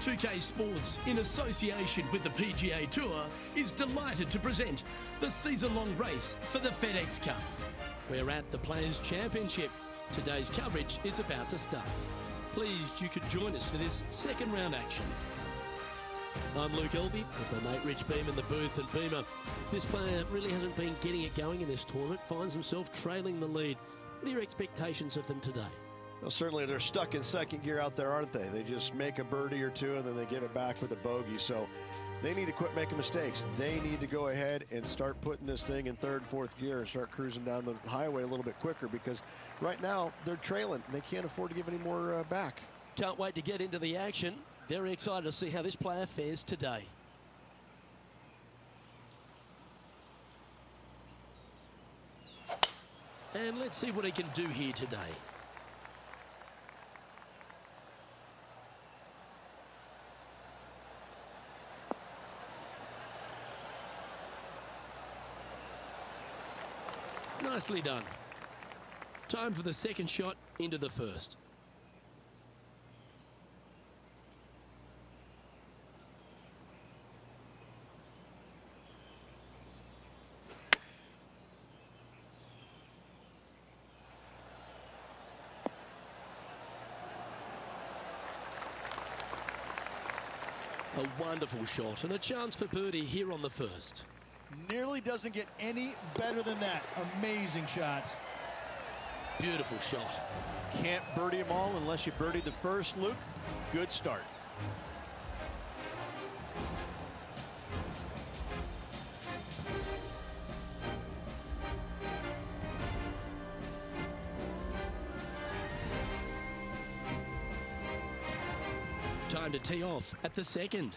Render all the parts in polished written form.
2K Sports, in association with the PGA Tour, is delighted to present the season-long race for the FedEx Cup. We're at the Players' Championship. Today's coverage is about to start. Pleased you could join us for this second round action. I'm Luke Elvey with my mate Rich Beam in the booth. And Beamer, this player really hasn't been getting it going in this tournament, finds himself trailing the lead. What are your expectations of them today? Well, certainly they're stuck in second gear out there, aren't they? They just make a birdie or two and then they give it back with a bogey. So they need to quit making mistakes. They need to go ahead and start putting this thing in third, fourth gear and start cruising down the highway a little bit quicker, because right now they're trailing. They can't afford to give any more back. Can't wait to get into the action. Very excited to see how this player fares today. And let's see what he can do here today. Nicely done. Time for the second shot into the first. A wonderful shot and a chance for birdie here on the first. Nearly doesn't get any better than that. Amazing shot. Beautiful shot. Can't birdie them all unless you birdie the first, Luke. Good start. Time to tee off at the second.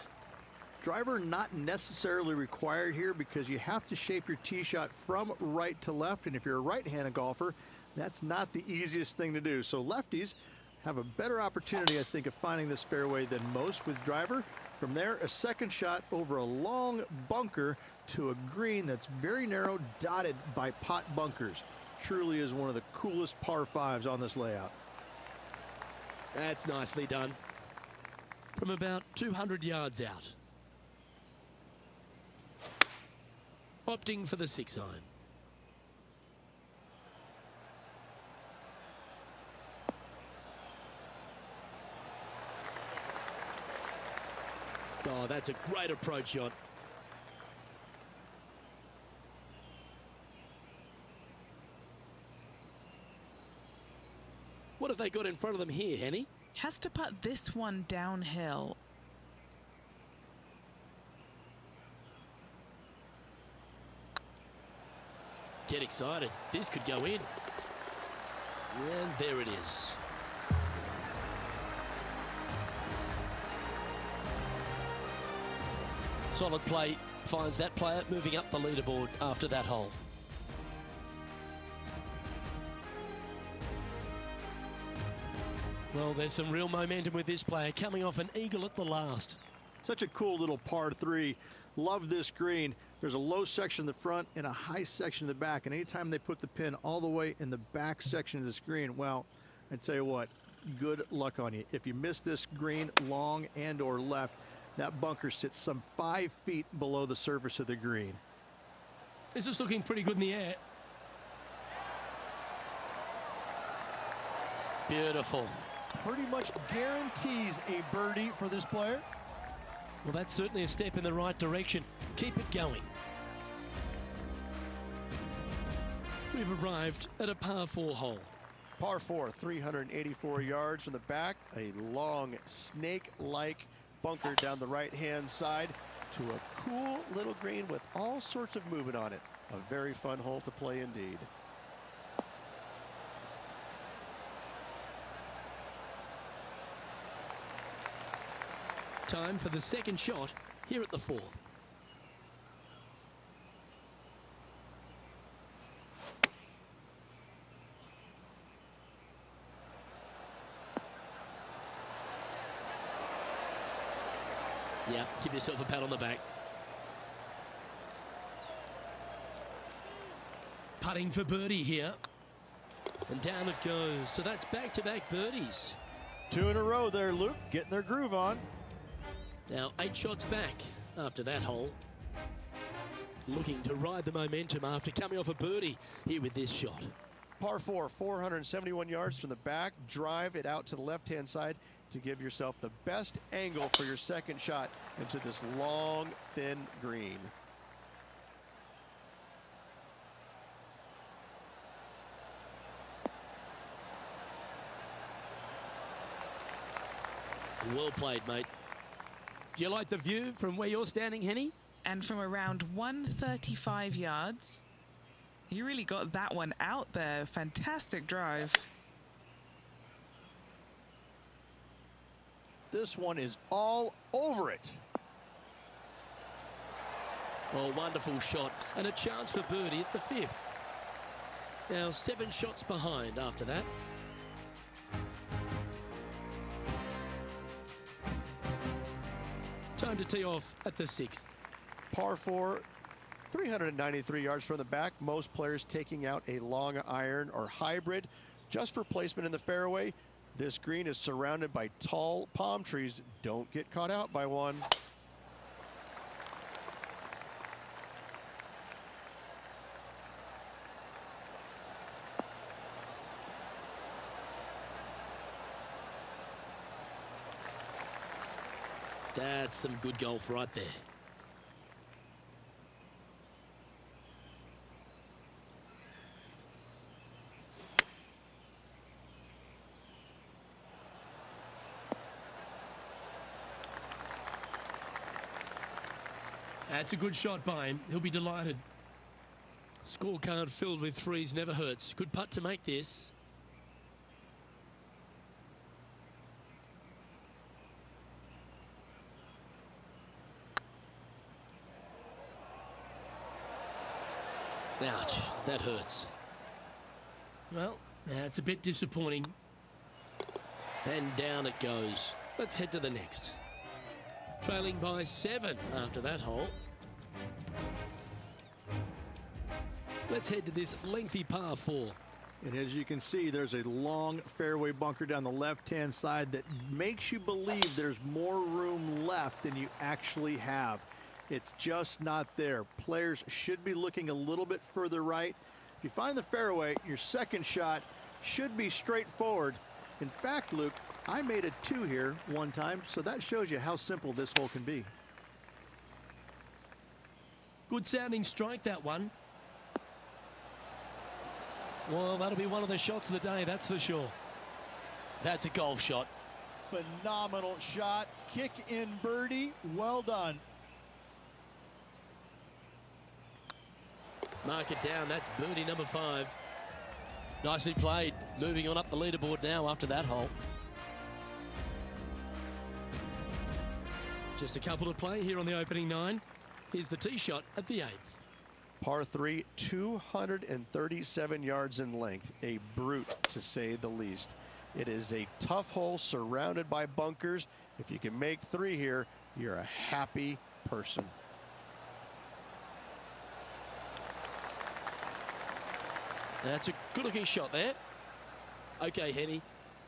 Driver not necessarily required here, because you have to shape your tee shot from right to left, and if you're a right-handed golfer, that's not the easiest thing to do. So lefties have a better opportunity, I think, of finding this fairway than most with driver. From there, a second shot over a long bunker to a green that's very narrow, dotted by pot bunkers. Truly is one of the coolest par fives on this layout. That's nicely done. From about 200 yards out. Opting for the 6-iron. Oh, that's a great approach shot. What have they got in front of them here, Henny? Has to putt this one downhill. Get excited. This could go in. And there it is. Solid play finds that player moving up the leaderboard after that hole. Well, there's some real momentum with this player, coming off an eagle at the last. Such a cool little par three. Love this green. There's a low section in the front and a high section in the back, and anytime they put the pin all the way in the back section of this green, well, I tell you what, good luck on you. If you miss this green long and or left, that bunker sits some 5 feet below the surface of the green. This is looking pretty good in the air. Beautiful. Pretty much guarantees a birdie for this player. Well, that's certainly a step in the right direction. Keep it going. We've arrived at a par 4 hole. Par 4, 384 yards from the back. A long snake-like bunker down the right-hand side to a cool little green with all sorts of movement on it. A very fun hole to play indeed. Time for the second shot here at the 4. Yeah, give yourself a pat on the back. Putting for birdie here. And down it goes. So that's back-to-back birdies. 2 in a row there, Luke. Getting their groove on. Now 8 shots back after that hole. Looking to ride the momentum after coming off a birdie here with this shot. Par 4, 471 yards from the back. Drive it out to the left-hand side to give yourself the best angle for your second shot into this long, thin green. Well played, mate. Do you like the view from where you're standing, Henny? And from around 135 yards, you really got that one out there. Fantastic drive. This one is all over it. Oh, wonderful shot. And a chance for birdie at the 5th. Now 7 shots behind after that. Time to tee off at the 6th. Par 4, 393 yards from the back. Most players taking out a long iron or hybrid just for placement in the fairway. This green is surrounded by tall palm trees. Don't get caught out by one. That's some good golf right there. That's a good shot by him. He'll be delighted. Scorecard filled with threes never hurts. Good putt to make this. Ouch, that hurts. Well, that's a bit disappointing. And down it goes. Let's head to the next. Trailing by 7 after that hole. Let's head to this lengthy par 4. And as you can see, there's a long fairway bunker down the left-hand side that makes you believe there's more room left than you actually have. It's just not there. Players should be looking a little bit further right. If you find the fairway, your second shot should be straightforward. In fact, Luke, I made a 2 here one time, so that shows you how simple this hole can be. Good sounding strike, that one. Well, that'll be one of the shots of the day, that's for sure. That's a golf shot. Phenomenal shot. Kick in birdie. Well done. Mark it down. That's birdie number 5. Nicely played. Moving on up the leaderboard now after that hole. Just a couple to play here on the opening 9. Here's the tee shot at the 8th. Par 3, 237 yards in length. A brute, to say the least. It is a tough hole surrounded by bunkers. If you can make 3 here, you're a happy person. That's a good-looking shot there. Okay, Henny,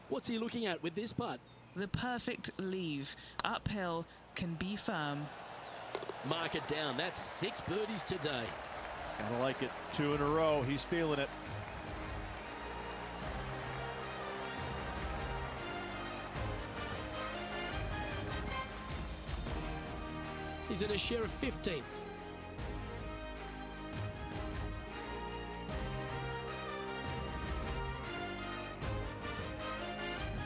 what's he looking at with this putt? The perfect leave. Uphill, can be firm. Mark it down. That's 6 birdies today. I like it. 2 in a row. He's feeling it. He's at a share of 15th.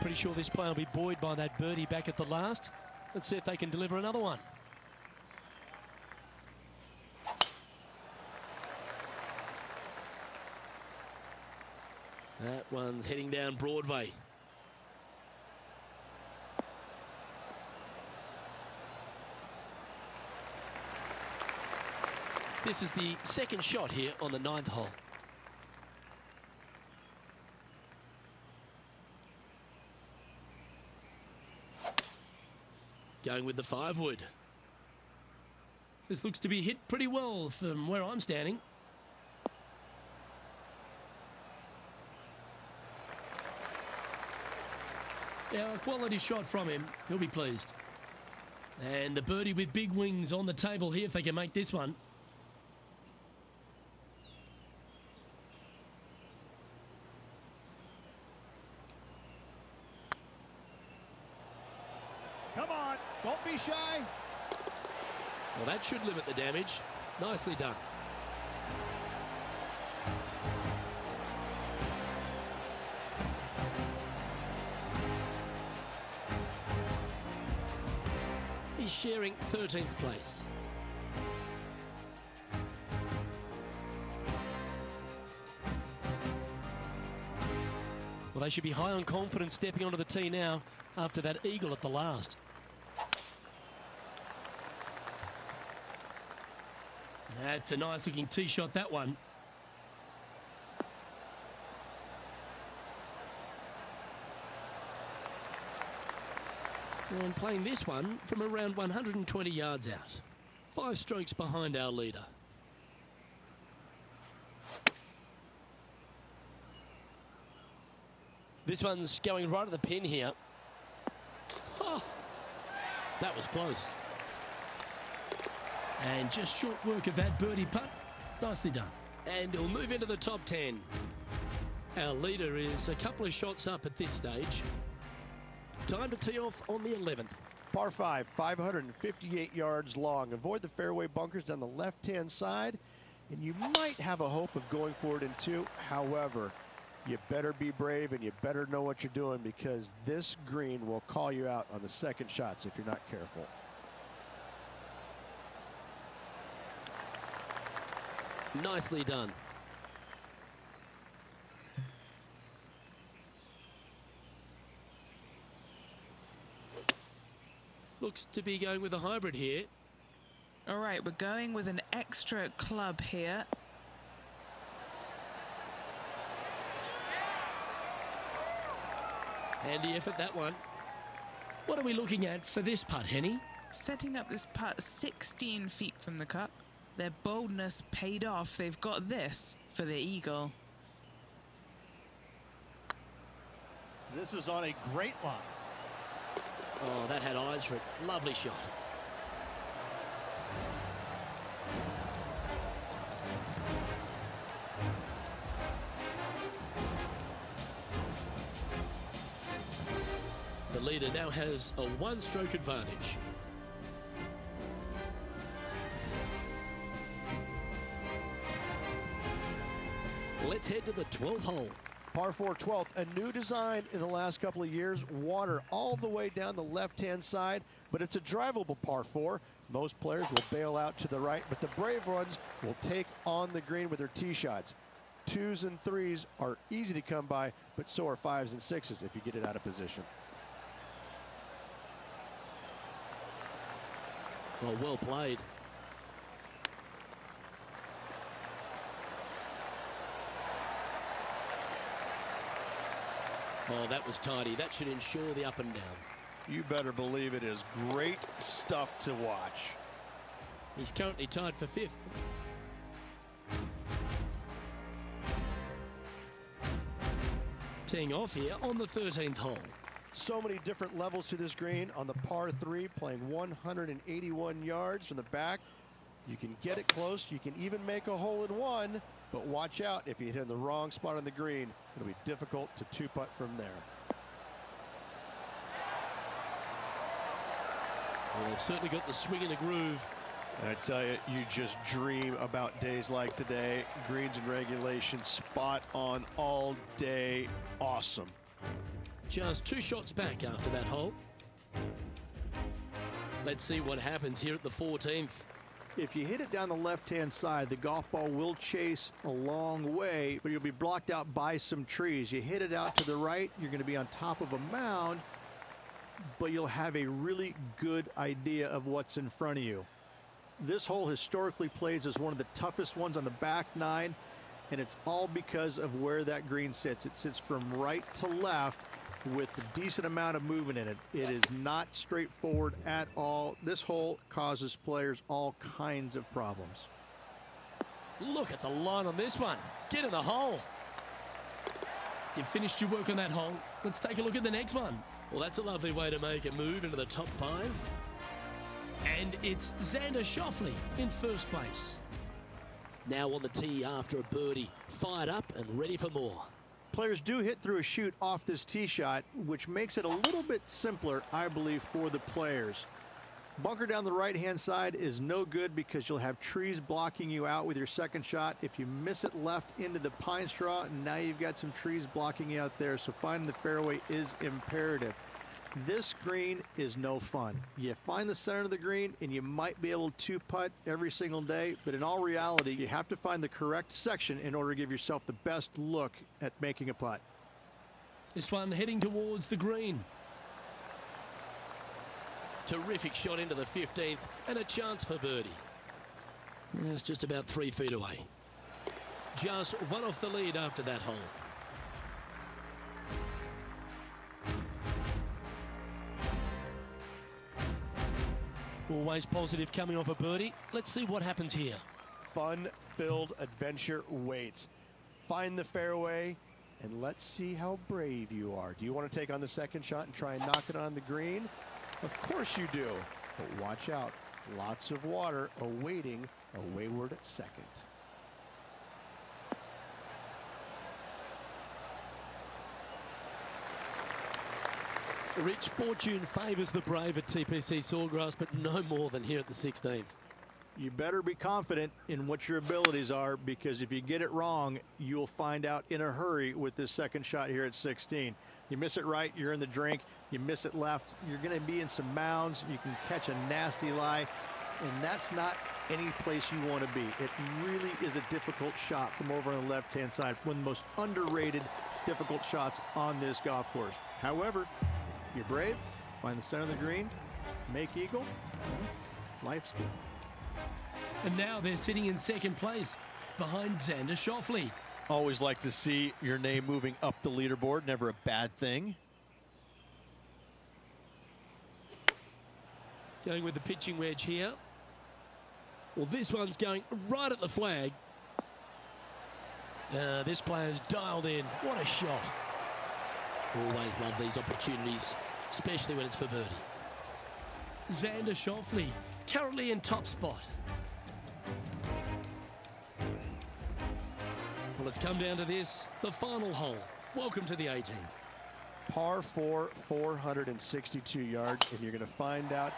Pretty sure this player will be buoyed by that birdie back at the last. Let's see if they can deliver another one. That one's heading down Broadway. This is the second shot here on the 9th hole. Going with the 5-wood. This looks to be hit pretty well from where I'm standing. Yeah, a quality shot from him. He'll be pleased. And the birdie with big wings on the table here if they can make this one. Come on, don't be shy. Well, that should limit the damage. Nicely done. He's sharing 13th place. Well, they should be high on confidence stepping onto the tee now after that eagle at the last. That's a nice looking tee shot, that one. And playing this one from around 120 yards out. 5 strokes behind our leader. This one's going right at the pin here. Oh, that was close. And just short work of that birdie putt. Nicely done. And he'll move into the top 10. Our leader is a couple of shots up at this stage. Time to tee off on the 11th. Par 5, 558 yards long. Avoid the fairway bunkers down the left-hand side, and you might have a hope of going for it in 2. However, you better be brave and you better know what you're doing, because this green will call you out on the second shots if you're not careful. Nicely done. Looks to be going with a hybrid here. All right, we're going with an extra club here. Handy effort, that one. What are we looking at for this putt, Henny? Setting up this putt 16 feet from the cup. Their boldness paid off. They've got this for the eagle. This is on a great line. Oh, that had eyes for it. Lovely shot. The leader now has a 1-stroke advantage. Let's head to the 12th hole. Par 4 12th, a new design in the last couple of years. Water all the way down the left-hand side, but it's a drivable par 4. Most players will bail out to the right, but the brave ones will take on the green with their tee shots. 2s and 3s are easy to come by, but so are 5s and 6s if you get it out of position. Oh, well played. Oh, that was tidy. That should ensure the up and down. You better believe it is great stuff to watch. He's currently tied for 5th. Teeing off here on the 13th hole. So many different levels to this green. On the par 3, playing 181 yards from the back. You can get it close. You can even make a hole-in-one. But watch out, if you hit in the wrong spot on the green, it'll be difficult to 2-putt from there. Well, they've certainly got the swing and the groove. I tell you, you just dream about days like today. Greens and regulation, spot on all day. Awesome. Just 2 shots back after that hole. Let's see what happens here at the 14th. If you hit it down the left-hand side, the golf ball will chase a long way, but you'll be blocked out by some trees. You hit it out to the right, you're going to be on top of a mound, but you'll have a really good idea of what's in front of you. This hole historically plays as one of the toughest ones on the back 9, and it's all because of where that green sits. It sits from right to left with a decent amount of movement in it. It is not straightforward at all. This hole causes players all kinds of problems. Look at the line on this one. Get in the hole. You've finished your work on that hole. Let's take a look at the next one. Well, that's a lovely way to make a move into the top 5. And it's Xander Schauffele in first place. Now on the tee after a birdie, fired up and ready for more. Players do hit through a chute off this tee shot, which makes it a little bit simpler, I believe, for the players. Bunker down the right-hand side is no good because you'll have trees blocking you out with your second shot. If you miss it left into the pine straw, now you've got some trees blocking you out there, so finding the fairway is imperative. This green is no fun. You find the center of the green and you might be able to putt every single day, but in all reality, you have to find the correct section in order to give yourself the best look at making a putt. This one heading towards the green. Terrific shot into the 15th and a chance for birdie. It's just about 3 feet away. Just one off the lead after that hole. Always positive coming off a birdie. Let's see what happens here. Fun-filled adventure waits. Find the fairway, and let's see how brave you are. Do you want to take on the second shot and try and knock it on the green? Of course you do, but watch out. Lots of water awaiting a wayward second. Rich, fortune favours the brave at TPC Sawgrass, but no more than here at the 16th. You better be confident in what your abilities are, because if you get it wrong, you'll find out in a hurry with this second shot here at 16. You miss it right, you're in the drink. You miss it left, you're going to be in some mounds. You can catch a nasty lie, and that's not any place you want to be. It really is a difficult shot from over on the left-hand side. One of the most underrated, difficult shots on this golf course. However, you're brave, find the center of the green, make eagle, life's good. And now they're sitting in second place behind Xander Schauffele. Always like to see your name moving up the leaderboard. Never a bad thing. Going with the pitching wedge here. Well, this one's going right at the flag. This player's dialed in. What a shot. Always love these opportunities, especially when it's for birdie. Xander Schauffele currently in top spot. Well, it's come down to this, the final hole. Welcome to the 18th. Par 4, 462 yards, and you're going to find out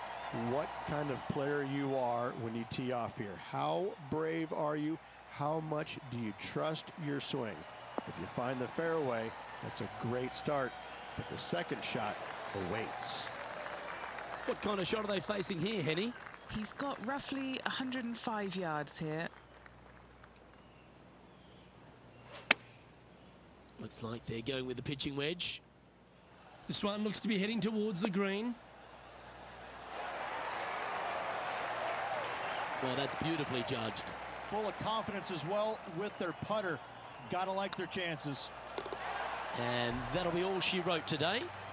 what kind of player you are when you tee off here. How brave are you? How much do you trust your swing? If you find the fairway, that's a great start, but the second shot awaits. What kind of shot are they facing here, Henny? He's got roughly 105 yards here. Looks like they're going with the pitching wedge. This one looks to be heading towards the green. Well, that's beautifully judged. Full of confidence as well with their putter. Gotta like their chances. And that'll be all she wrote today.